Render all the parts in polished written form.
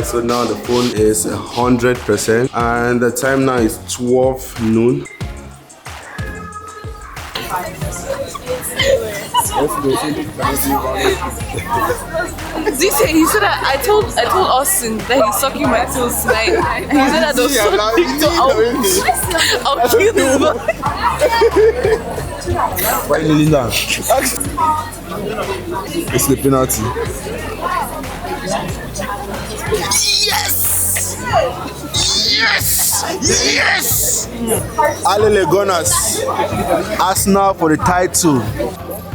So now the phone is 100% and the time now is 12 noon. He said that I told Austin that he's sucking my toes tonight. And he said that those I'll kill this boy. Why are you kneeling down? It's the penalty. Yes! Yes! Yes! Alele Gunners. Arsenal for the title.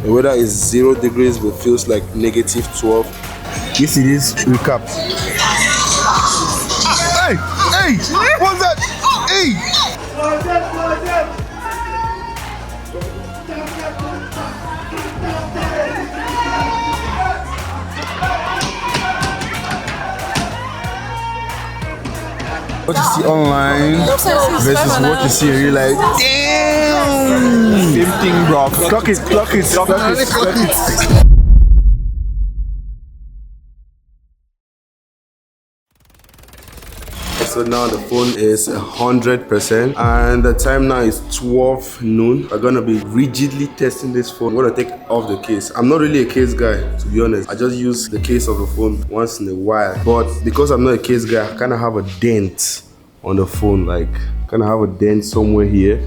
The weather is 0 degrees but feels like negative 12. You see this recap. Hey! Hey! What's that? Hey! What you see online versus what you see in real life. Damn! Same thing, bro. Clock it. So now the phone is 100% and the time now is 12 noon. I'm gonna be rigidly testing this phone. I'm gonna take off the case. I'm not really a case guy, to be honest. I just use the case of the phone once in a while. But because I'm not a case guy, I kind of have a dent on the phone. Like, kind of have a dent somewhere here.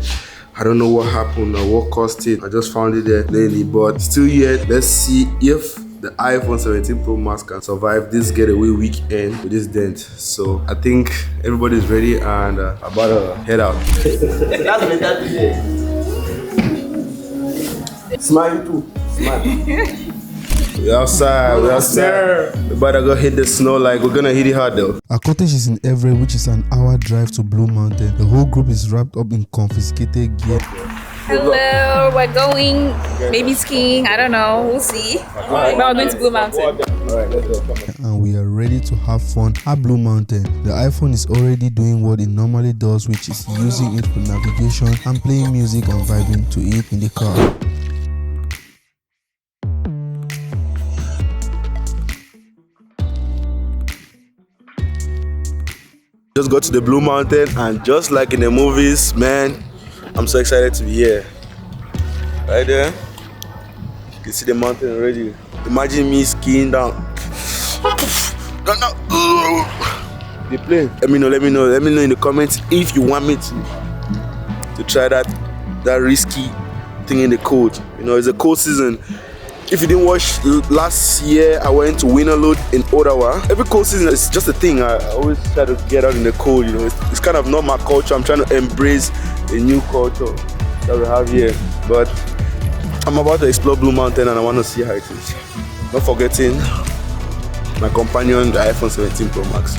I don't know what happened or what caused it. I just found it there lately, but still yet. Let's see if the iPhone 17 Pro Max can survive this getaway weekend with this dent. So I think everybody's ready and about to head out. Smile too. Smile. We're outside. We're about to go hit the snow like we're gonna hit it hard though. Our cottage is in Everett, which is an hour drive to Blue Mountain. The whole group is wrapped up in confiscated gear. Hello, we're going maybe skiing, I don't know, we'll see. But we're going to Blue Mountain. Alright, let's go. And we are ready to have fun at Blue Mountain. The iPhone is already doing what it normally does, which is using it for navigation and playing music and vibing to it in the car. Just got to the Blue Mountain and just like in the movies, man, I'm so excited to be here. Right there, you can see the mountain already. Imagine me skiing down. The plane. Let me know in the comments if you want me to try that risky thing in the cold. You know, it's a cold season. If you didn't watch last year, I went to Winterload in Ottawa. Every cold season is just a thing. I always try to get out in the cold, you know. It's kind of not my culture. I'm trying to embrace a new culture that we have here. But I'm about to explore Blue Mountain and I want to see how it is. Not forgetting my companion, the iPhone 17 Pro Max.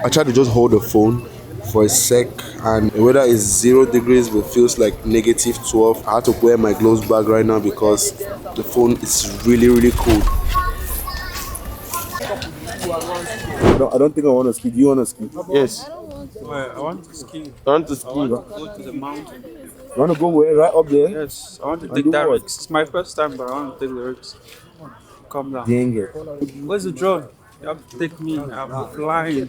I tried to just hold the phone for a sec and the weather is 0 degrees but feels like negative 12. I had to wear my gloves back right now because the phone is really cold. I don't think I want to ski. Do you want to ski? Yes. I want to ski. I want to ski. I want to go to the mountain. You want to go where? Right up there? Yes, I want to take that risk. It's my first time, but I want to take the risks. Calm down. Dang it. Where's the drone? You have to take me. I'm flying.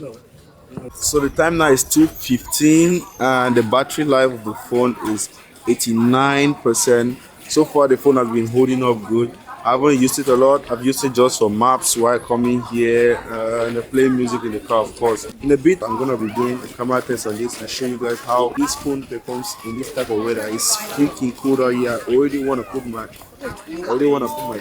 So the time now is 2:15 and the battery life of the phone is 89%. So far the phone has been holding up good. I haven't used it a lot. I've used it just for maps while coming here and playing music in the car, of course. In a bit, I'm gonna be doing a camera test on this and show you guys how this phone performs in this type of weather. It's freaking cold out here. I already want to put my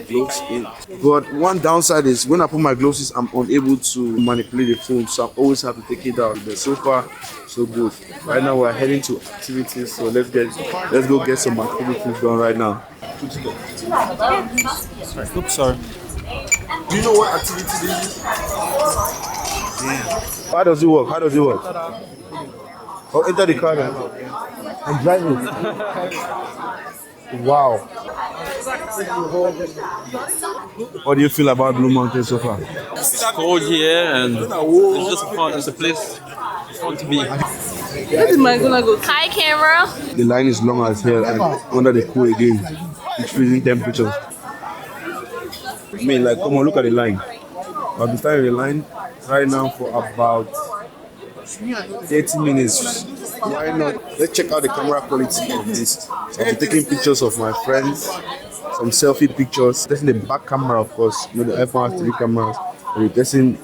gloves in. But one downside is when I put my gloves in, I'm unable to manipulate the phone, so I always have to take it out. But so far, so good. Right now we're heading to activities, so let's go get some activities done right now. Oops, sorry. Do you know what activity this is? How does it work? Oh, enter the car now. And drive it. Wow. What do you feel about Blue Mountain so far? It's cold here and it's just fun. It's a place fun to be. Where is my gonna go? Hi, camera. The line is long as hell and under the pool again. It's freezing temperatures. I mean, like, come on, look at the line. I've been starting the line right now for about 30 minutes. Why not? Let's check out the camera quality of this. So I've been taking pictures of my friends, some selfie pictures, testing the back camera, of course. You know, the iPhone has 3 cameras. We're testing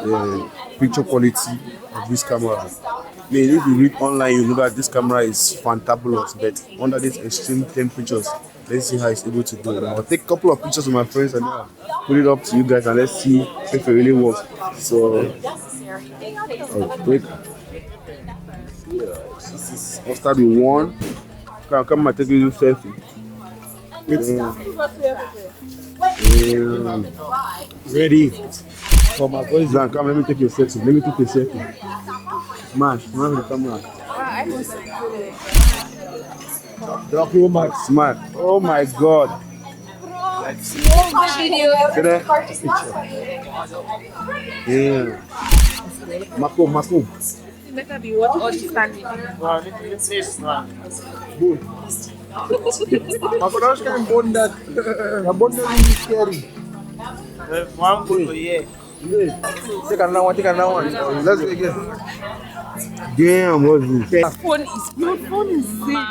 the picture quality of this camera. I mean, if you read online, you know that this camera is fantabulous, but under these extreme temperatures, let's see how it's able to do it. I'll take a couple of pictures of my friends and then put it up to you guys and let's see if it really works. So, I'll start with 1. Come and take you selfie. Ready? For my voice, come, let me take your selfie. Let me take your selfie. Smash with the camera. Smart. Oh my god. Yeah. Mako. Better be what all this standing. Mako, that's kind of bond that. The bond that is scary. One good, yeah. Take another one. Let's go again. Damn, what's this? Phone is your phone is safe.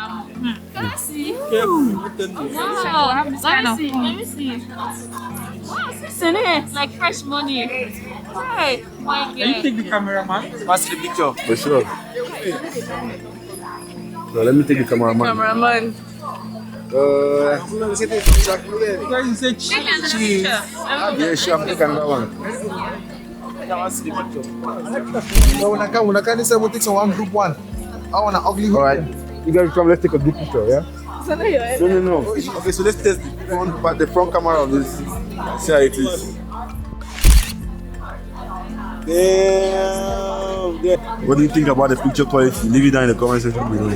Can I see? Wow, I have this kind of phone. Let me see. Wow, it's like fresh money. Hey, my God. Can you take the camera, man? Pass the picture. For sure. So let me take the cameraman. Cameraman. Yeah, sure, I'm taking another one. When I can't say we'll take one group one. I want an ugly. Alright, you guys come, let's take a group picture, yeah? No. Okay, so let's test the front camera of this. See how it is. Damn. What do you think about the picture quality? Leave it down in the comment section below.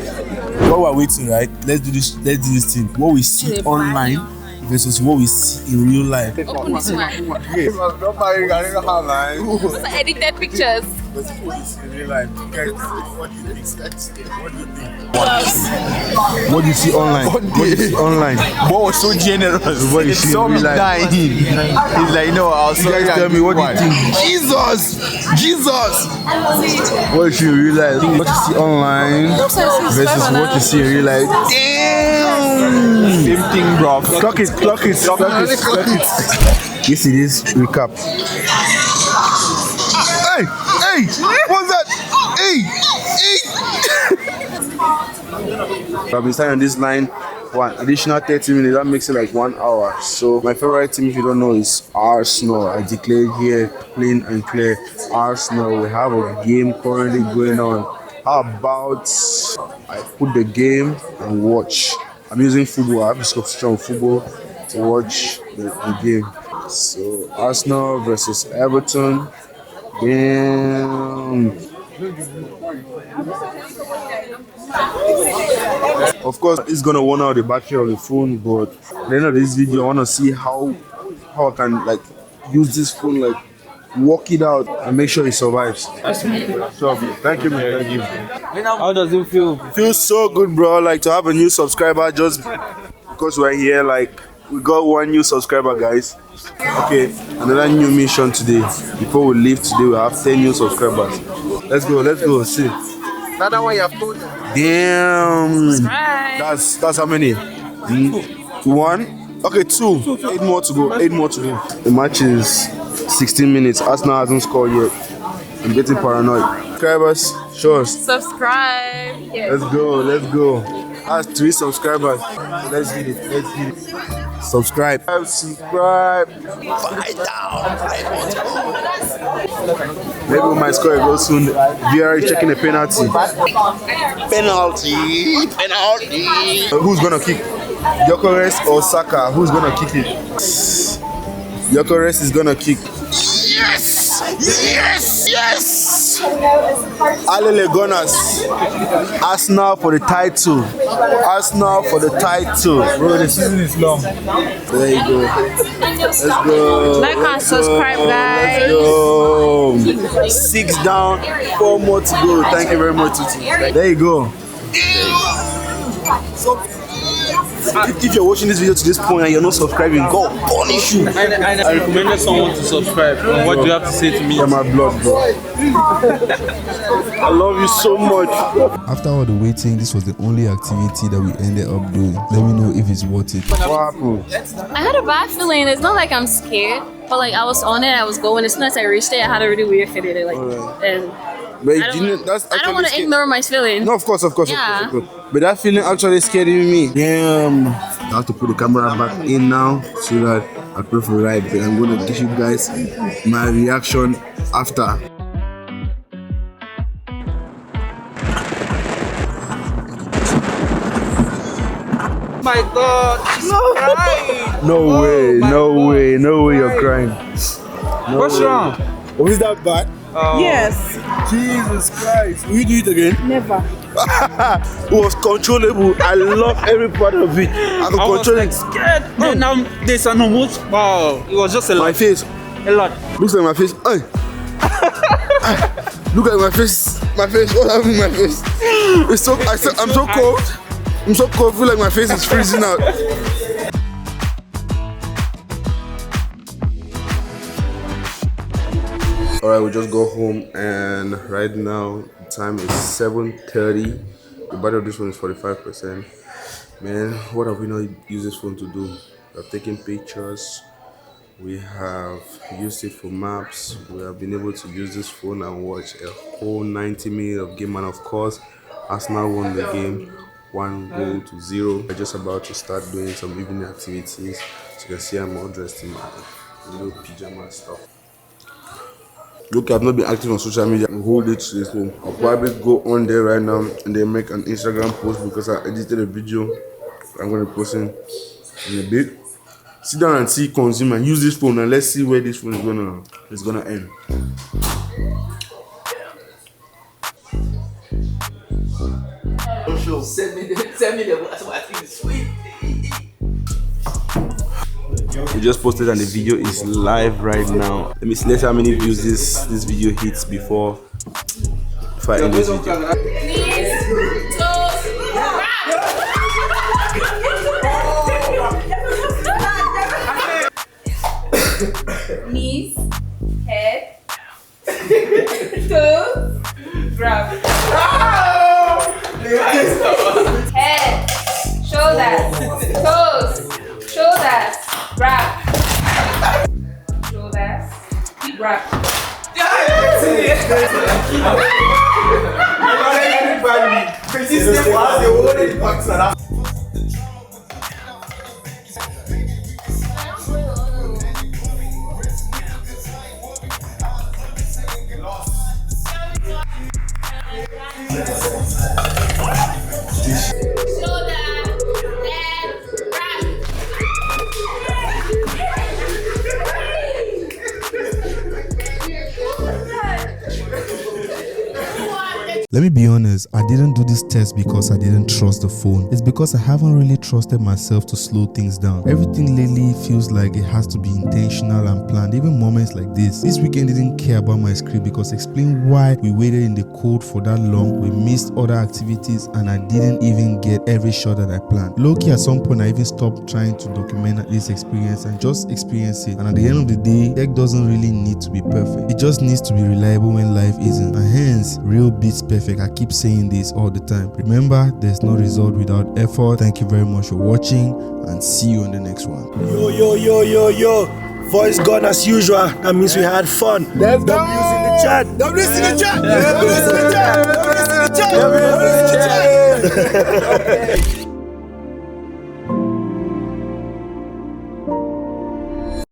While we're waiting, right? Let's do this thing. What we see online versus what we see in real life. Open this one. Those are edited pictures. But what is in real life? What do you think? What do you see online? What do you see online? What was so generous? What you see in real life? He's like, no, I'll You guys tell me, what do you think? Jesus! What you see in real life? What you see online versus what you see in real life? Damn! Same thing, bro. Clock it. You see this recap. Hey! What's that? Hey! I've been standing on this line for an additional 30 minutes. That makes it like 1 hour. So my favorite team, if you don't know, is Arsenal. I declared here clean and clear. Arsenal. We have a game currently going on. How about I put the game and watch? I'm using football. I have a subscription on football to watch the game. So Arsenal versus Everton. Damn. Of course, it's gonna run out the battery of the phone, but at the end of this video, I wanna see how I can like use this phone, like work it out and make sure it survives. So thank you, man. Thank you. How does it feel? Feels so good, bro. Like to have a new subscriber just because we're here. Like we got 1 new subscriber, guys. Okay, another new mission today. Before we leave today, we have 10 new subscribers. Let's go. See. Another one you have told. Damn. That's how many? 1. Okay, 2. 8 more to go. The match is 16 minutes. Arsenal hasn't scored yet. I'm getting paranoid. Subscribers, show us. Subscribe. Let's go. That's 3 subscribers. Let's get it. Subscribe. Fight down. Maybe we might score a goal soon. VR is checking a penalty. Who's gonna kick? Gyökeres or Saka? Who's gonna kick it? Gyökeres is gonna kick. Yes! Alele Gunners. Arsenal for the title. Arsenal for the title. Bro, the season is long. There you go. Let's go. Like and subscribe, guys. Let's go. 6 down, 4 more to go. Thank you very much, Tutu. There you go. So, if you're watching this video to this point and you're not subscribing, God punish you. I recommended someone to subscribe. What do you have to say to me? You're my blood, bro. I love you so much. After all the waiting, this was the only activity that we ended up doing. Let me know if it's worth it. What happened? I had a bad feeling. It's not like I'm scared, but like I was on it, I was going. As soon as I reached it, I had a really weird feeling. Like, and But I don't want to ignore my feeling. No, of course. Yeah. But that feeling actually scared me. Damn. I have to put the camera back in now so that I pray for right. But I'm gonna give you guys my reaction after. My God, she's crying. No way, no way, no way you're crying. What's wrong? Was that bad? Yes. Jesus Christ. Will you do it again? Never. It was controllable. I love every part of it. I could I was control like it. scared. Then now there's an almost. Wow, it was just a My lot. face. A lot. Looks like my face. Hey. Look at my face. My face. What happened to my face? It's so. I'm so cold. I'm so cold. I feel like my face is freezing out. Alright, we just go home, and right now the time is 7:30. The battery of this one is 45%. Man, what have we not used this phone to do? We have taken pictures. We have used it for maps. We have been able to use this phone and watch a whole 90 minutes of game, and of course, Arsenal won the game 1-0. We're just about to start doing some evening activities. So you can see I'm all dressed in my little pyjama stuff. Look, I've not been active on social media. I'll hold it to this phone. I'll probably go on there right now and then make an Instagram post because I edited a video. I'm going to post it in a bit. Sit down and see, consume, and use this phone, and let's see where this phone is gonna end. Send me the I think it's sweet. We just posted and the video is live right now. Let me see, let's see how many views this video hits before I end this video. Knees, head, toes, grab. Head, shoulders, toes, shoulders, grab. Shoulders, grab. Let me be honest, I didn't do this test because I didn't trust the phone. It's because I haven't really trusted myself to slow things down. Everything lately feels like it has to be intentional and planned, even moments like this. This weekend didn't care about my script because explain why we waited in the cold for that long, we missed other activities, and I didn't even get every shot that I planned. Low-key, at some point I even stopped trying to document this experience and just experience it. And at the end of the day, tech doesn't really need to be perfect. It just needs to be reliable when life isn't. And hence, real beats perfect. I keep saying this all the time. Remember, there's no result without effort. Thank you very much for watching, and see you on the next one. Yo. Voice gone as usual. That means we had fun. Let's go. W's in the chat. W's in the chat. W's in the chat. W's in the chat. W's in the chat.